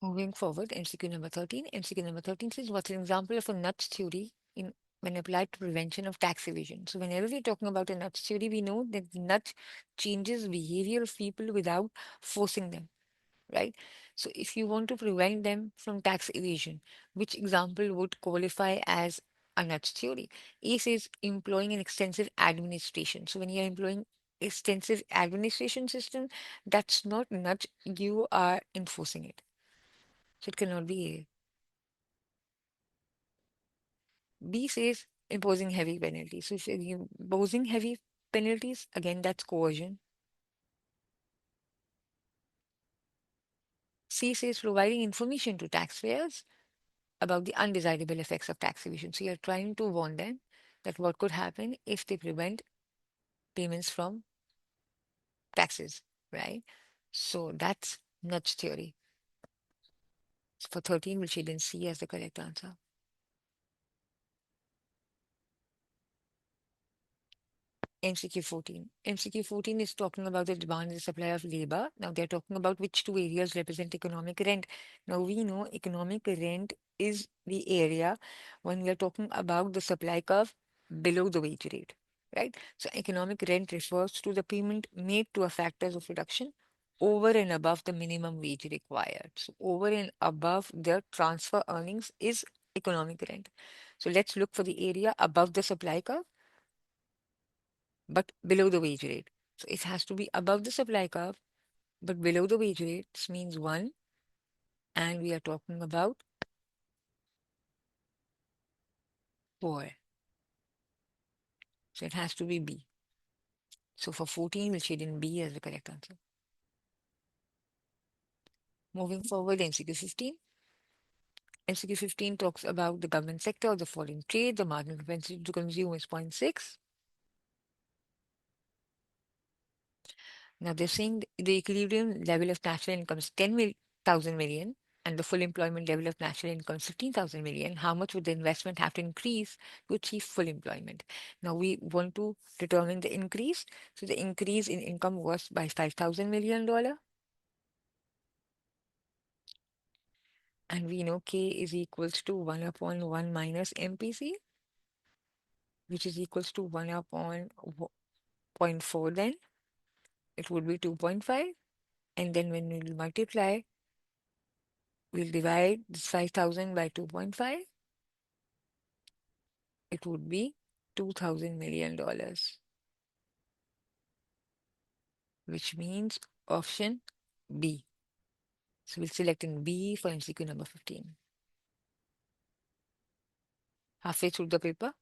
Moving forward, MCQ number 13. MCQ number 13 says what's an example of a nudge theory in when applied to prevention of tax evasion. So whenever we're talking about a nudge theory, we know that the nudge changes behavior of people without forcing them, right? So if you want to prevent them from tax evasion, which example would qualify as a nudge theory? A says employing an extensive administration. So when you're employing extensive administration system, that's not nudge, you are enforcing it. So it cannot be A. B says imposing heavy penalties. So if you're imposing heavy penalties, again, that's coercion. C says providing information to taxpayers about the undesirable effects of tax evasion. So you're trying to warn them that what could happen if they prevent payments from taxes, right? So that's nudge theory. So for 13, we'll shade in C as the correct answer. MCQ 14. MCQ 14 is talking about the demand and the supply of labor. Now they're talking about which two areas represent economic rent. Now we know economic rent is the area when we are talking about the supply curve below the wage rate, right? So economic rent refers to the payment made to a factors of production over and above the minimum wage required. So over and above the transfer earnings is economic rent. So let's look for the area above the supply curve but below the wage rate. So it has to be above the supply curve, but below the wage rate. This means one, and we are talking about poor. So it has to be B. So for 14, we'll shade in B as the correct answer. Moving forward, MCQ 15. MCQ 15 talks about the government sector or the foreign trade. The marginal propensity to consume is zero point 0.6. Now they're saying the equilibrium level of national income is 10,000 million and the full employment level of national income is 15,000 million. How much would the investment have to increase to achieve full employment? Now we want to determine the increase. So the increase in income was by $5,000 million. And we know K is equals to 1 upon 1 minus MPC, which is equals to 1 upon zero point 0.4 then. It would be 2.5. And then when we multiply, we'll divide this 5,000 by 2.5. It would be $2,000 million, which means option B. So we'll select in B for MCQ number 15. Halfway through the paper.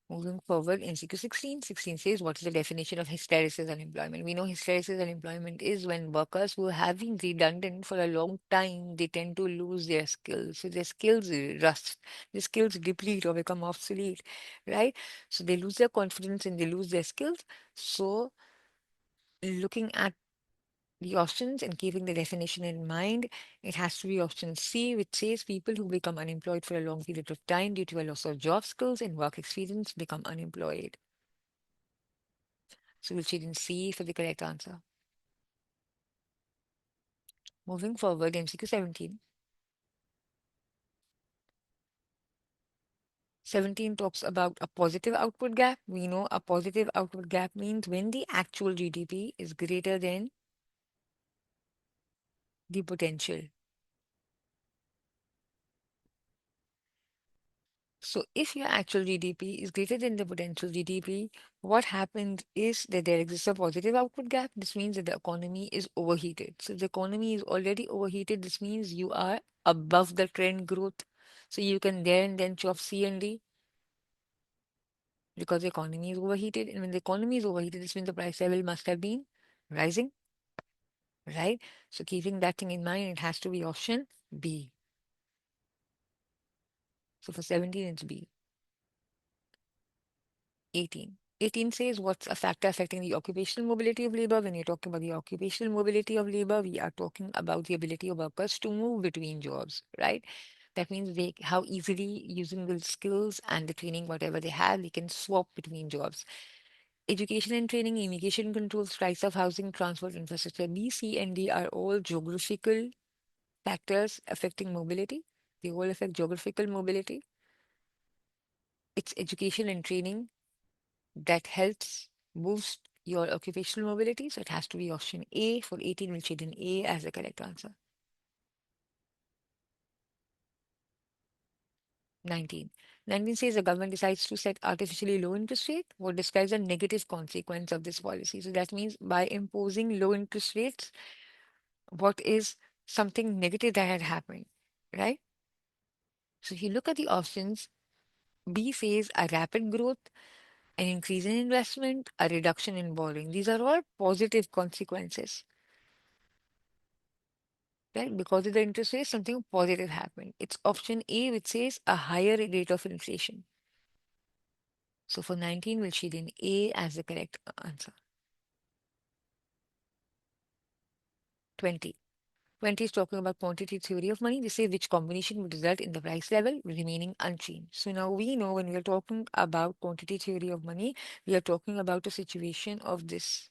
Moving forward, MCQ 16. 16 says, what is the definition of hysteresis unemployment? We know hysteresis unemployment is when workers who have been redundant for a long time, they tend to lose their skills. So their skills rust, their skills deplete or become obsolete, right? So they lose their confidence and they lose their skills. So looking at the options and keeping the definition in mind, it has to be option C, which says people who become unemployed for a long period of time due to a loss of job skills and work experience become unemployed. So we'll choose in C for the correct answer. Moving forward, MCQ 17. 17 talks about a positive output gap. We know a positive output gap means when the actual GDP is greater than the potential. So if your actual GDP is greater than the potential GDP, what happens is that there exists a positive output gap. This means that the economy is overheated. So if the economy is already overheated, this means you are above the trend growth. So you can there and then chop C and D because the economy is overheated. And when the economy is overheated, this means the price level must have been rising, right? So keeping that thing in mind, it has to be option B. So for 17, it's B. 18. 18 says what's a factor affecting the occupational mobility of labor. When you're talking about the occupational mobility of labor, we are talking about the ability of workers to move between jobs, right? That means they how easily using the skills and the training, whatever they have, they can swap between jobs. Education and training, immigration controls, price of housing, transport, infrastructure. B, C, and D are all geographical factors affecting mobility. They all affect geographical mobility. It's education and training that helps boost your occupational mobility. So it has to be option A. For 18, we'll shade in A as the correct answer. 19. 19 says the government decides to set artificially low interest rate, what describes a negative consequence of this policy. So that means by imposing low interest rates, what is something negative that had happened, right? So if you look at the options, B says a rapid growth, an increase in investment, a reduction in borrowing. These are all positive consequences, right? Because of the interest rate, something positive happened. It's option A, which says a higher rate of inflation. So for 19, we'll shade in A as the correct answer. 20. 20 is talking about quantity theory of money. They say which combination would result in the price level remaining unchanged. So now we know when we are talking about quantity theory of money, we are talking about a situation of this,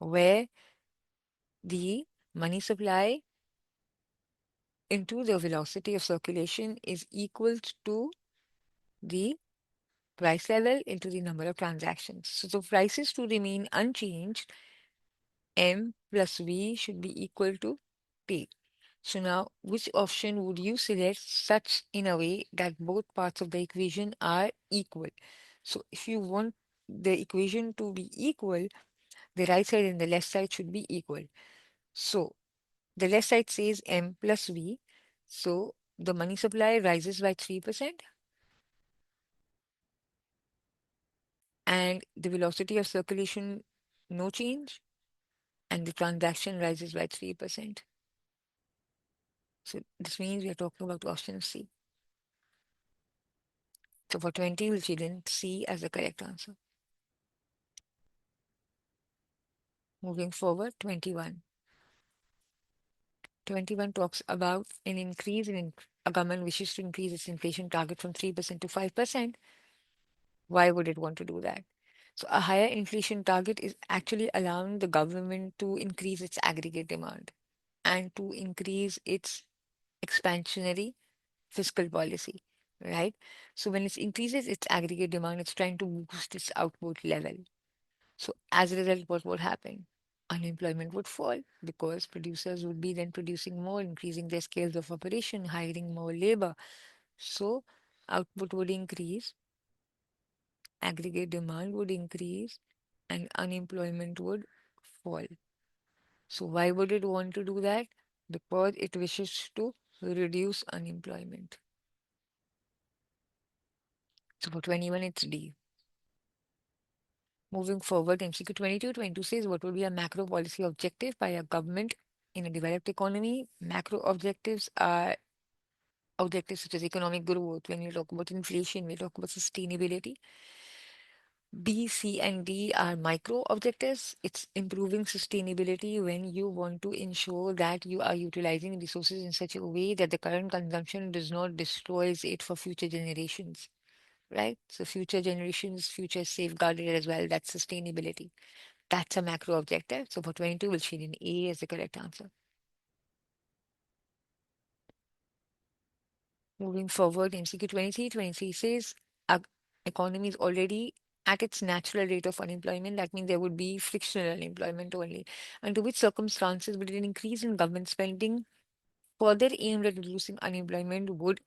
where the money supply into the velocity of circulation is equal to the price level into the number of transactions. So the prices to remain unchanged, M plus V should be equal to T. So now, which option would you select such in a way that both parts of the equation are equal? So if you want the equation to be equal, the right side and the left side should be equal. So the left side says M plus V. So the money supply rises by 3% and the velocity of circulation no change and the transaction rises by 3%. So this means we are talking about option C. So for 20, we'll choose in C as the correct answer. Moving forward, 21. 21 talks about an increase in a government wishes to increase its inflation target from 3% to 5%. Why would it want to do that? So a higher inflation target is actually allowing the government to increase its aggregate demand and to increase its expansionary fiscal policy, right? So when it increases its aggregate demand, it's trying to boost its output level. So as a result, what would happen? Unemployment would fall because producers would be then producing more, increasing their scales of operation, hiring more labor. So output would increase, aggregate demand would increase, and unemployment would fall. So why would it want to do that? Because it wishes to reduce unemployment. So for 21, it's D. Moving forward, MCQ 22 says what would be a macro policy objective by a government in a developed economy? Macro objectives are objectives such as economic growth. When we talk about inflation, we talk about sustainability. B, C, and D are micro objectives. It's improving sustainability when you want to ensure that you are utilizing resources in such a way that the current consumption does not destroys it for future generations, right? So future generations, future safeguarded as well. That's sustainability. That's a macro objective. So for 22, we'll shade in A as the correct answer. Moving forward, MCQ 23 says our economy is already at its natural rate of unemployment. That means there would be frictional unemployment only. Under which circumstances would an increase in government spending further aimed at reducing unemployment would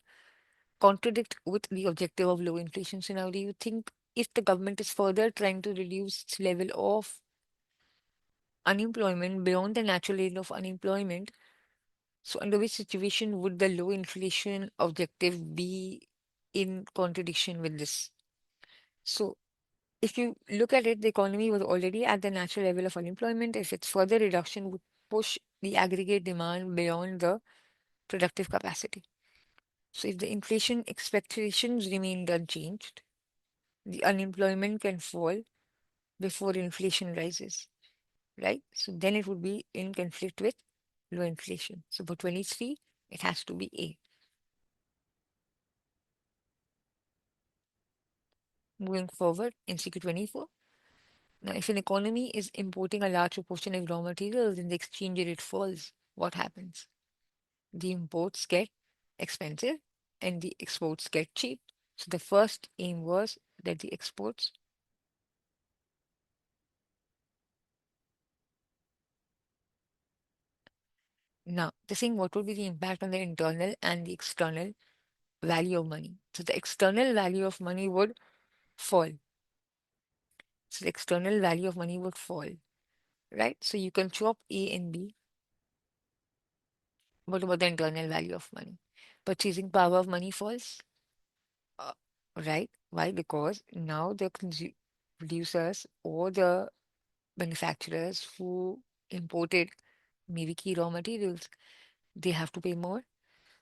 contradict with the objective of low inflation? So now do you think if the government is further trying to reduce its level of unemployment beyond the natural rate of unemployment, so under which situation would the low inflation objective be in contradiction with this? So if you look at it, the economy was already at the natural level of unemployment. If its further reduction would push the aggregate demand beyond the productive capacity. So if the inflation expectations remained unchanged, the unemployment can fall before inflation rises, right? So then it would be in conflict with low inflation. So for 23, it has to be A. Moving forward, MCQ 24. Now, if an economy is importing a large proportion of raw materials and the exchange rate falls, what happens? The imports get expensive and the exports get cheap. So the first aim was that the exports. Now, the thing, what would be the impact on the internal and the external value of money? So the external value of money would fall. So the external value of money would fall, right? So you can chop A and B. What about the internal value of money? Purchasing power of money falls, uh, right? Why? Because now the producers or the manufacturers who imported maybe key raw materials, they have to pay more.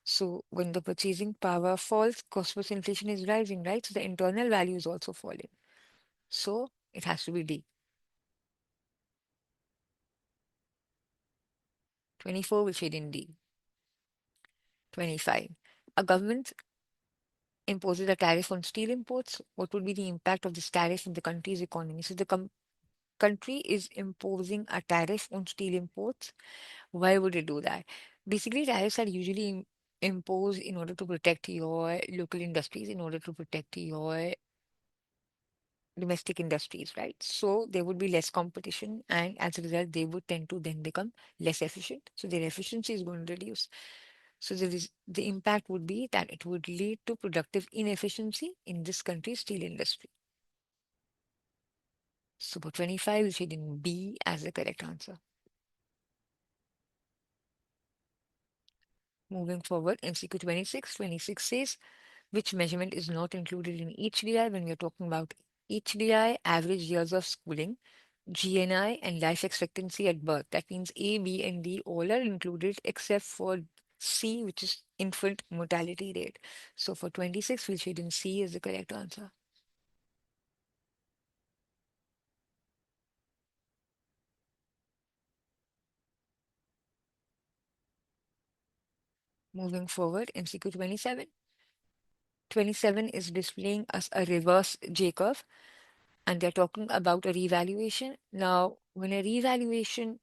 So when the purchasing power falls, cost plus inflation is rising, right? So the internal value is also falling. So it has to be D. 24 will shade in D. 25. A government imposes a tariff on steel imports. What would be the impact of this tariff in the country's economy? So the country is imposing a tariff on steel imports. Why would it do that? Basically, tariffs are usually imposed in order to protect your local industries, in order to protect your domestic industries, right? So there would be less competition, and as a result, they would tend to then become less efficient. So their efficiency is going to reduce. So the impact would be that it would lead to productive inefficiency in this country's steel industry. So for 25, we should in B as the correct answer. Moving forward, MCQ 26. 26 says which measurement is not included in HDI when we are talking about HDI, average years of schooling, GNI, and life expectancy at birth. That means A, B, and D all are included except for C, which is infant mortality rate. So for 26, we'll shade in C is the correct answer. Moving forward, MCQ 27. 27 is displaying us a reverse J curve, and they're talking about a revaluation. Now, when a revaluation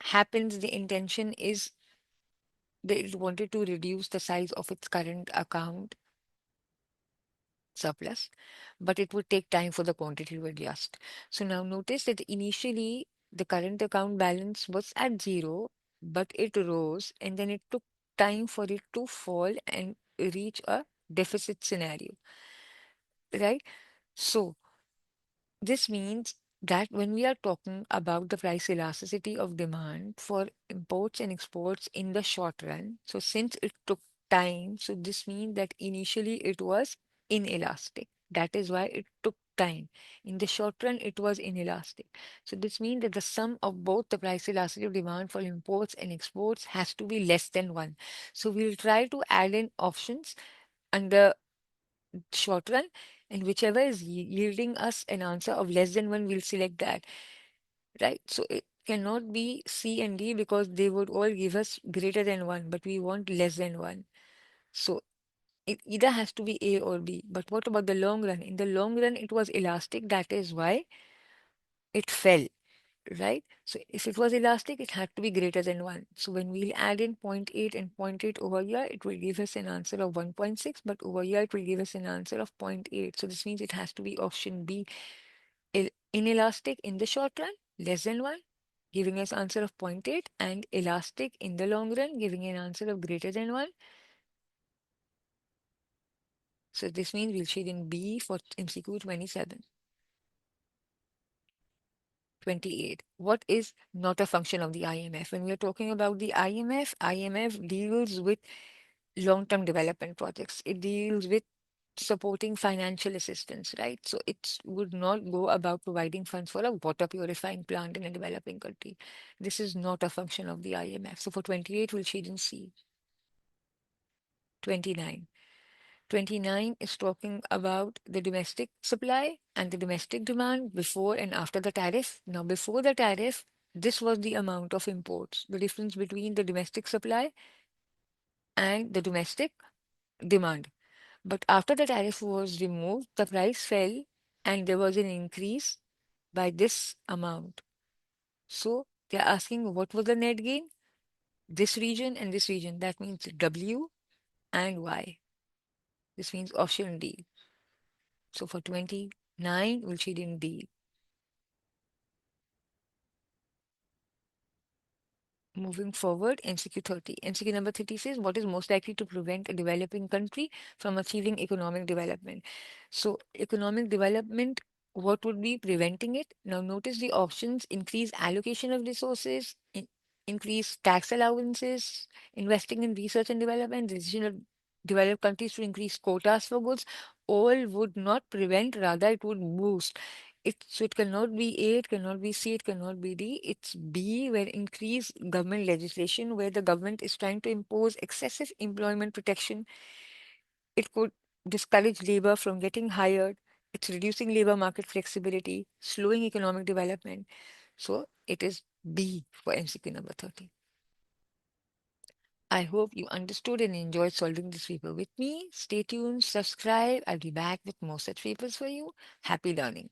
happens, the intention is that it wanted to reduce the size of its current account surplus, but it would take time for the quantity to adjust. So now notice that initially the current account balance was at zero, but it rose and then it took time for it to fall and reach a deficit scenario, right? So this means that when we are talking about the price elasticity of demand for imports and exports in the short run, so since it took time, so this means that initially it was inelastic. That is why it took time. In the short run, it was inelastic. So this means that the sum of both the price elasticity of demand for imports and exports has to be less than one. So we'll try to add in options under short run, and whichever is yielding us an answer of less than one, we'll select that, right? So it cannot be C and D because they would all give us greater than one, but we want less than one. So it either has to be A or B. But what about the long run? In the long run, it was elastic. That is why it fell, right? So if it was elastic, it had to be greater than 1. So when we'll add in zero point 0.8 and zero point 0.8 over here, it will give us an answer of 1.6, but over here it will give us an answer of zero point 0.8. So this means it has to be option B, inelastic in the short run, less than 1, giving us answer of zero point 0.8, and elastic in the long run, giving an answer of greater than 1. So this means we'll shade in B for MCQ 27. 28. What is not a function of the IMF? When we are talking about the IMF, IMF deals with long term development projects, it deals with supporting financial assistance, right? So it would not go about providing funds for a water purifying plant in a developing country. This is not a function of the IMF. So for 28, we'll shade in C. 29. 29 is talking about the domestic supply and the domestic demand before and after the tariff. Now, before the tariff, this was the amount of imports, the difference between the domestic supply and the domestic demand. But after the tariff was removed, the price fell and there was an increase by this amount. So they're asking what was the net gain? This region and this region. That means W and Y. This means option D. So for 29, we'll shade in D. Moving forward, MCQ 30. MCQ number 30 says, what is most likely to prevent a developing country from achieving economic development? So, economic development, what would be preventing it? Now, notice the options: increase allocation of resources, increase tax allowances, investing in research and development, decision of developed countries to increase quotas for goods. All would not prevent, rather, it would boost. So it cannot be A, it cannot be C, it cannot be D. It's B, where increase government legislation, where the government is trying to impose excessive employment protection. It could discourage labor from getting hired. It's reducing labor market flexibility, slowing economic development. So it is B for MCQ number 30. I hope you understood and enjoyed solving this paper with me. Stay tuned, subscribe. I'll be back with more such papers for you. Happy learning.